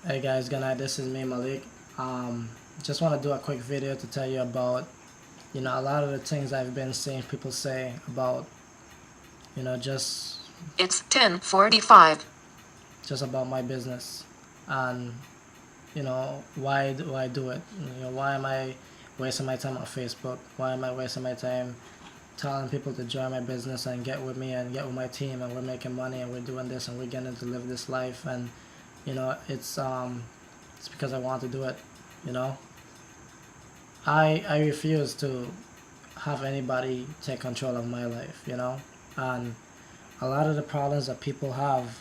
Hey guys, good night. This is me, Malik. Um, just want to do a quick video to tell you about, a lot of the things I've been seeing people say about, just It's 10:45. just about my business, and why do I do it? Why am I wasting my time on Facebook? Why am I wasting my time telling people to join my business and get with me and get with my team and we're making money and we're doing this and we're getting to live this life and it's because I want to do it. You know, I refuse to have anybody take control of my life. And a lot of the problems that people have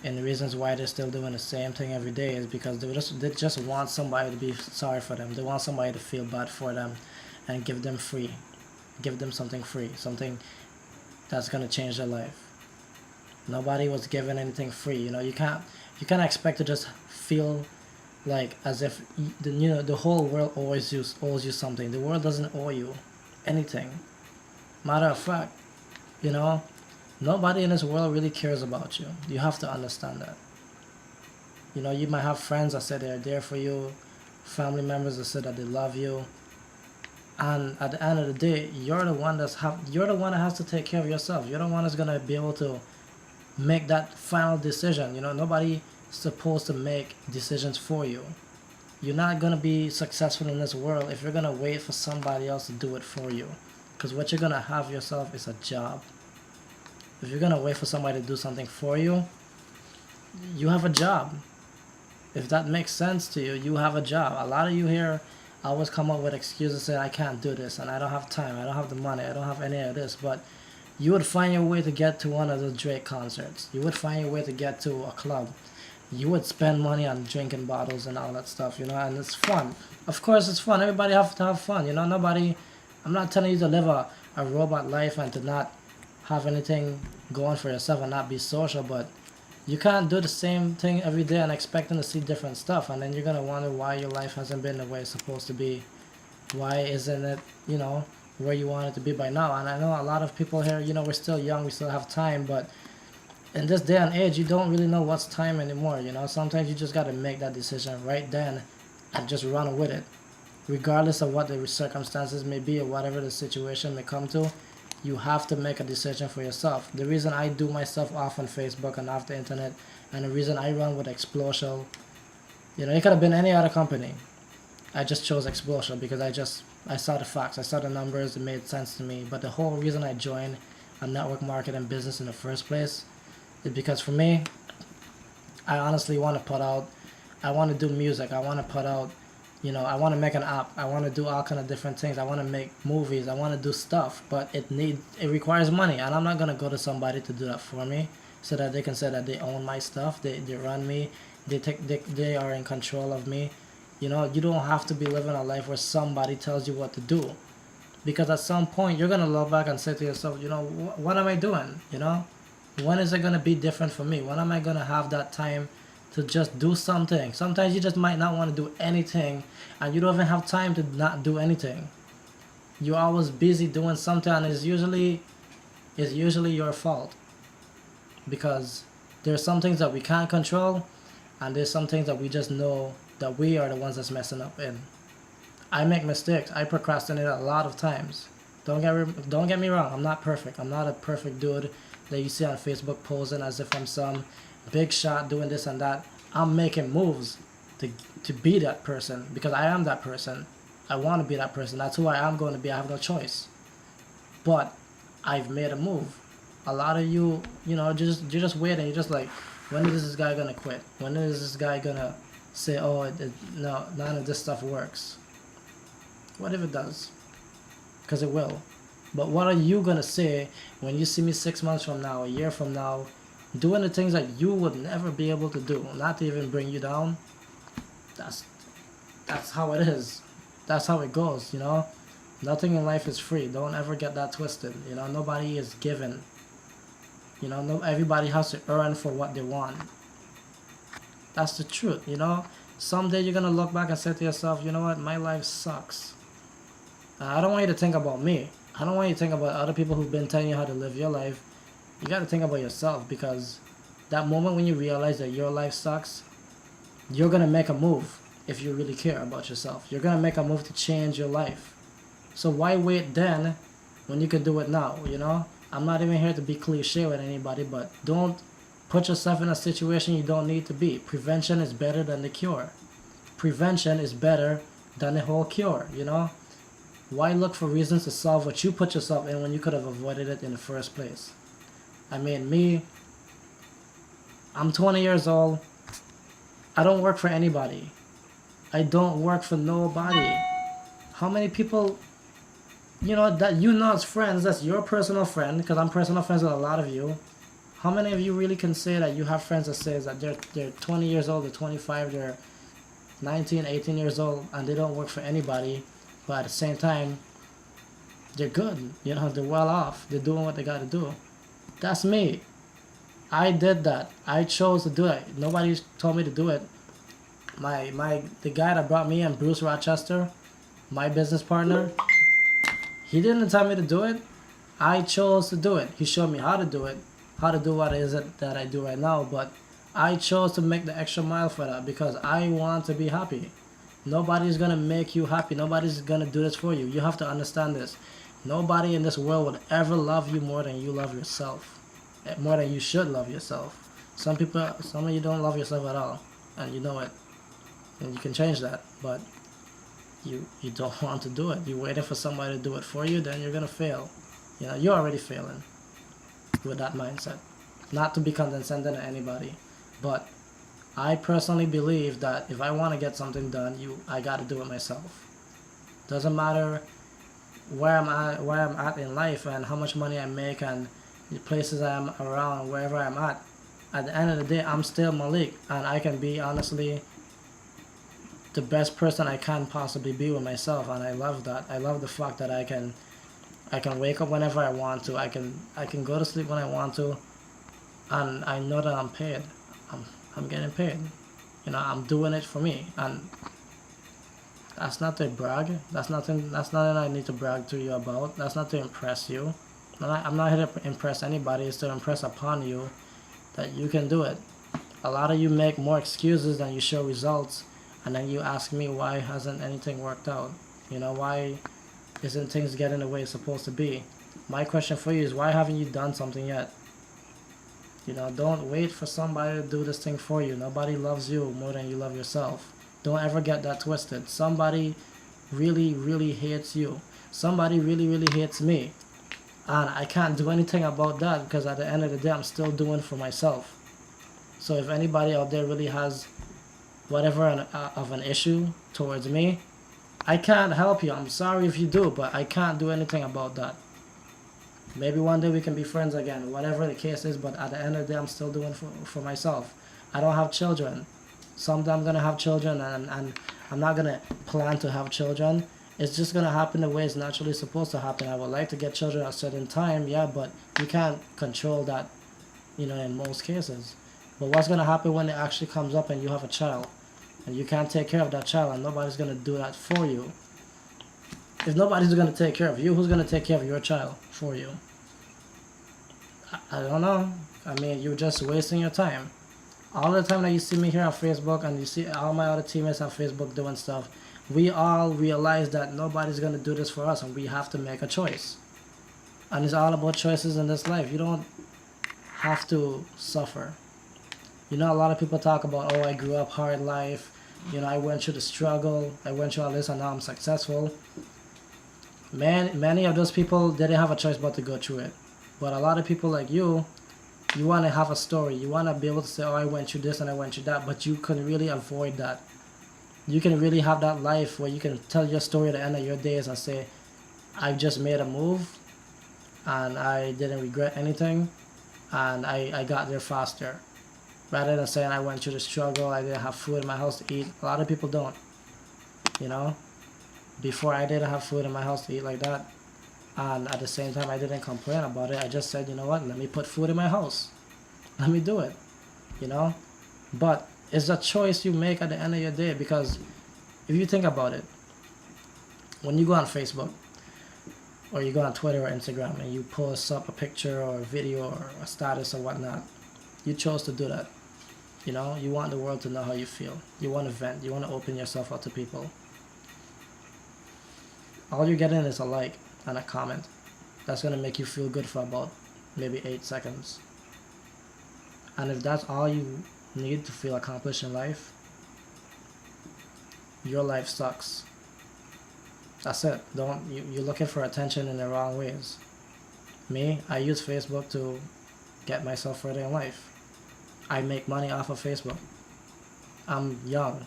and the reasons why they're still doing the same thing every day is because they just want somebody to be sorry for them. They want somebody to feel bad for them and give them something free, something that's gonna change their life. Nobody was given anything free. You can't expect to just feel like as if the whole world owes you something. The world doesn't owe you anything. Matter of fact, you know, nobody in this world really cares about you. You have to understand that. You might have friends that say they're there for you, family members that say that they love you, and at the end of the day, you're the one that has to take care of yourself. You're the one that's gonna be able to make that final decision. Nobody supposed to make decisions for you. You're not gonna be successful in this world if you're gonna wait for somebody else to do it for you. Because what you're gonna have yourself is a job. If you're gonna wait for somebody to do something for you, you have a job. If that makes sense to you, you have a job. A lot of you here always come up with excuses saying I can't do this and I don't have time, I don't have the money, I don't have any of this, but you would find your way to get to one of the Drake concerts. You would find your way to get to a club. You would spend money on drinking bottles and all that stuff, and it's fun. Of course it's fun. Everybody have to have fun, nobody I'm not telling you to live a robot life and to not have anything going for yourself and not be social, but you can't do the same thing every day and expecting to see different stuff, and then you're gonna wonder why your life hasn't been the way it's supposed to be. Why isn't it, where you want it to be by now? And I know a lot of people here, we're still young, we still have time, but in this day and age, you don't really know what's time anymore. Sometimes you just got to make that decision right then and just run with it, regardless of what the circumstances may be or whatever the situation may come to. You have to make a decision for yourself. The reason I do myself off on Facebook and off the internet, and the reason I run with Explosion, it could have been any other company. I just chose Explosion because I saw the facts, I saw the numbers, it made sense to me. But the whole reason I joined a network marketing business in the first place is because for me, I honestly want to I want to do music, I want to put out, I want to make an app, I want to do all kind of different things, I want to make movies, I want to do stuff, but it requires money, and I'm not gonna go to somebody to do that for me, so that they can say that they own my stuff, they run me, they are in control of me. You don't have to be living a life where somebody tells you what to do, because at some point you're gonna look back and say to yourself, what am I doing? When is it gonna be different for me? When am I gonna have that time to just do something? Sometimes you just might not want to do anything, and you don't even have time to not do anything. You're always busy doing something, and it's usually your fault, because there's some things that we can't control, and there's some things that we just know that we are the ones that's messing up in. I make mistakes. I procrastinate a lot of times. Don't get me wrong. I'm not perfect. I'm not a perfect dude that you see on Facebook posing as if I'm some big shot doing this and that. I'm making moves to be that person, because I am that person. I want to be that person. That's who I am going to be. I have no choice. But I've made a move. A lot of you, you're just waiting. You're just like, when is this guy gonna quit? When is this guy gonna say, oh, no, none of this stuff works? What if it does? Because it will. But what are you gonna say when you see me 6 months from now, a year from now, doing the things that you would never be able to do, not to even bring you down? That's that's how it is. That's how it goes. Nothing in life is free. Don't ever get that twisted. Nobody is given. No, everybody has to earn for what they want. That's the truth. Someday you're gonna look back and say to yourself, you know what, my life sucks. I don't want you to think about me. I don't want you to think about other people who've been telling you how to live your life. You got to think about yourself, because that moment when you realize that your life sucks, you're gonna make a move if you really care about yourself. You're gonna make a move to change your life. So why wait then when you can do it now, you know? I'm not even here to be cliche with anybody, but don't put yourself in a situation you don't need to be. Prevention is better than the cure. Prevention is better than the whole cure, you know? Why look for reasons to solve what you put yourself in when you could have avoided it in the first place? I mean, me, I'm 20 years old. I don't work for anybody. I don't work for nobody. How many people, you know, that you know as friends, that's your personal friend, because I'm personal friends with a lot of you. How many of you really can say that you have friends that says that they're 20 years old, they're 25, they're 19, 18 years old, and they don't work for anybody, but at the same time, they're good, you know, they're well off, they're doing what they gotta do. That's me. I did that. I chose to do it. Nobody told me to do it. The guy that brought me in, Bruce Rochester, my business partner, he didn't tell me to do it. I chose to do it. He showed me how to do it, how to do what it is that I do right now, but I chose to make the extra mile for that because I want to be happy. Nobody's gonna make you happy. Nobody's gonna do this for you. You have to understand this. Nobody in this world would ever love you more than you love yourself. More than you should love yourself. Some of you don't love yourself at all, and you know it. And you can change that, but you don't want to do it. You're waiting for somebody to do it for you, then you're gonna fail. You know, you're already failing with that mindset. Not to be condescending to anybody, but I personally believe that if I want to get something done, I gotta do it myself. Doesn't matter where I'm at in life and how much money I make and the places I'm around, wherever I'm at. At the end of the day, I'm still Malik, and I can be honestly the best person I can possibly be with myself, and I love that. I love the fact that I can wake up whenever I want to. I can go to sleep when I want to, and I know that I'm paid. I'm getting paid. You know, I'm doing it for me, and that's not to brag. That's nothing I need to brag to you about. That's not to impress you. I'm not here to impress anybody. It's to impress upon you that you can do it. A lot of you make more excuses than you show results, and then you ask me why hasn't anything worked out? You know, why isn't things getting the way it's supposed to be? My question for you is, why haven't you done something yet? You know, don't wait for somebody to do this thing for you. Nobody loves you more than you love yourself. Don't ever get that twisted. Somebody really, really hates you. Somebody really, really hates me. And I can't do anything about that because at the end of the day, I'm still doing for myself. So if anybody out there really has whatever of an issue towards me, I can't help you. I'm sorry if you do, but I can't do anything about that. Maybe one day we can be friends again, whatever the case is, but at the end of the day, I'm still doing for myself. I don't have children. Someday I'm going to have children, and I'm not going to plan to have children. It's just going to happen the way it's naturally supposed to happen. I would like to get children at a certain time, yeah, but you can't control that, you know, in most cases. But what's going to happen when it actually comes up and you have a child? And you can't take care of that child, and nobody's going to do that for you. If nobody's going to take care of you, who's going to take care of your child for you? I don't know. I mean, you're just wasting your time. All the time that you see me here on Facebook and you see all my other teammates on Facebook doing stuff, we all realize that nobody's going to do this for us, and we have to make a choice. And it's all about choices in this life. You don't have to suffer. You know, a lot of people talk about, oh, I grew up hard life. You know, I went through the struggle. I went through all this, and now I'm successful. Many of those people, they didn't have a choice but to go through it. But a lot of people like you want to have a story. You want to be able to say, oh, I went through this and I went through that. But you can really avoid that. You can really have that life where you can tell your story at the end of your days and say, I just made a move and I didn't regret anything and I got there faster. Rather than saying I went through the struggle, I didn't have food in my house to eat. A lot of people don't. You know? Before, I didn't have food in my house to eat like that. And at the same time, I didn't complain about it. I just said, you know what, let me put food in my house. Let me do it. You know? But it's a choice you make at the end of your day, because if you think about it, when you go on Facebook, or you go on Twitter or Instagram and you post up a picture or a video or a status or whatnot, you chose to do that. You know, you want the world to know how you feel. You want to vent. You want to open yourself up to people. All you're getting is a like and a comment. That's going to make you feel good for about maybe 8 seconds. And if that's all you need to feel accomplished in life, your life sucks. That's it. You're looking for attention in the wrong ways. Me, I use Facebook to get myself further in life. I make money off of Facebook. I'm young.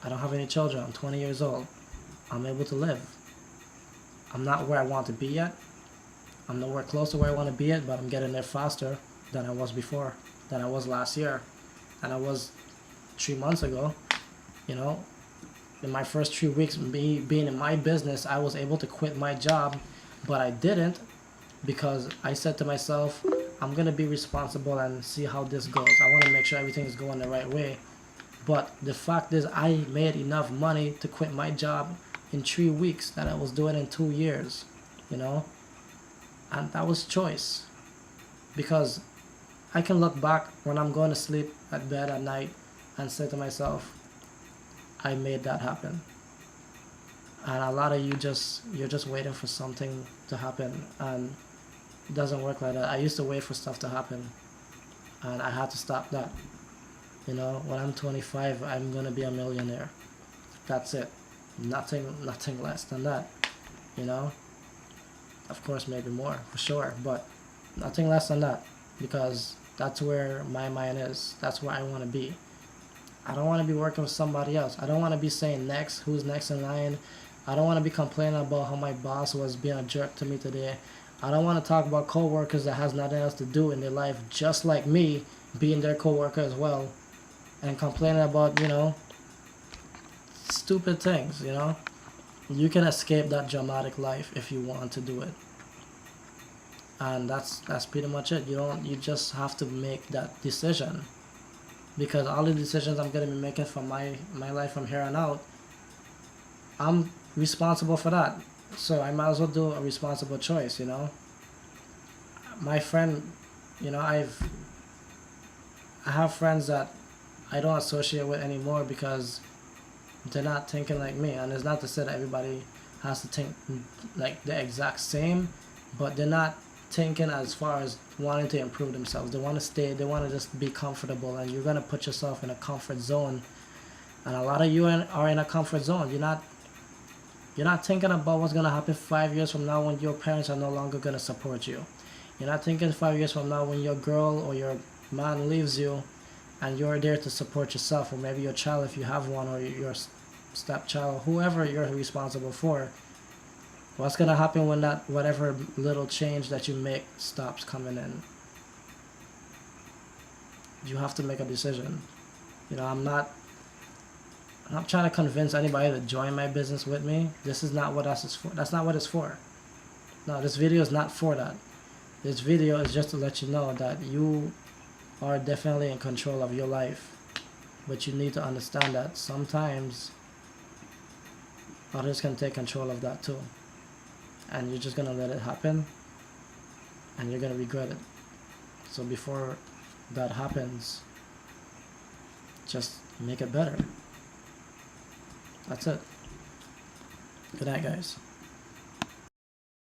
I don't have any children. I'm 20 years old. I'm able to live. I'm not where I want to be yet. I'm nowhere close to where I want to be yet, but I'm getting there faster than I was before, than I was last year, than I was 3 months ago. You know, in my first 3 weeks me being in my business, I was able to quit my job, but I didn't because I said to myself, I'm going to be responsible and see how this goes. I want to make sure everything is going the right way. But the fact is, I made enough money to quit my job in 3 weeks that I was doing in 2 years, you know? And that was choice. Because I can look back when I'm going to sleep at bed at night and say to myself, I made that happen. And a lot of you're just waiting for something to happen, and it doesn't work like that. I used to wait for stuff to happen, and I had to stop that. You know, when I'm 25, I'm gonna be a millionaire. That's it. Nothing less than that. You know, of course, maybe more for sure, but nothing less than that, because that's where my mind is. That's where I want to be. I don't want to be working with somebody else. I don't want to be saying next, who's next in line. I don't want to be complaining about how my boss was being a jerk to me today. I don't want to talk about coworkers that has nothing else to do in their life, just like me, being their coworker as well, and complaining about, you know, stupid things, you know. You can escape that dramatic life if you want to do it. And that's pretty much it. You just have to make that decision. Because all the decisions I'm going to be making for my life from here on out, I'm responsible for that. So I might as well do a responsible choice, you know. My friend, you know, I have friends that I don't associate with anymore because they're not thinking like me. And it's not to say that everybody has to think like the exact same, but they're not thinking as far as wanting to improve themselves. They want to just be comfortable, and you're going to put yourself in a comfort zone. And a lot of you are in a comfort zone. You're not thinking about what's going to happen 5 years from now when your parents are no longer going to support you. You're not thinking 5 years from now when your girl or your man leaves you and you're there to support yourself, or maybe your child if you have one, or your stepchild, whoever you're responsible for. What's going to happen when that whatever little change that you make stops coming in? You have to make a decision. You know, I'm not trying to convince anybody to join my business with me. This is not what that's for. That's not what it's for. No, this video is not for that. This video is just to let you know that you are definitely in control of your life. But you need to understand that sometimes others can take control of that too. And you're just going to let it happen, and you're going to regret it. So before that happens, just make it better. That's it. Good night, guys.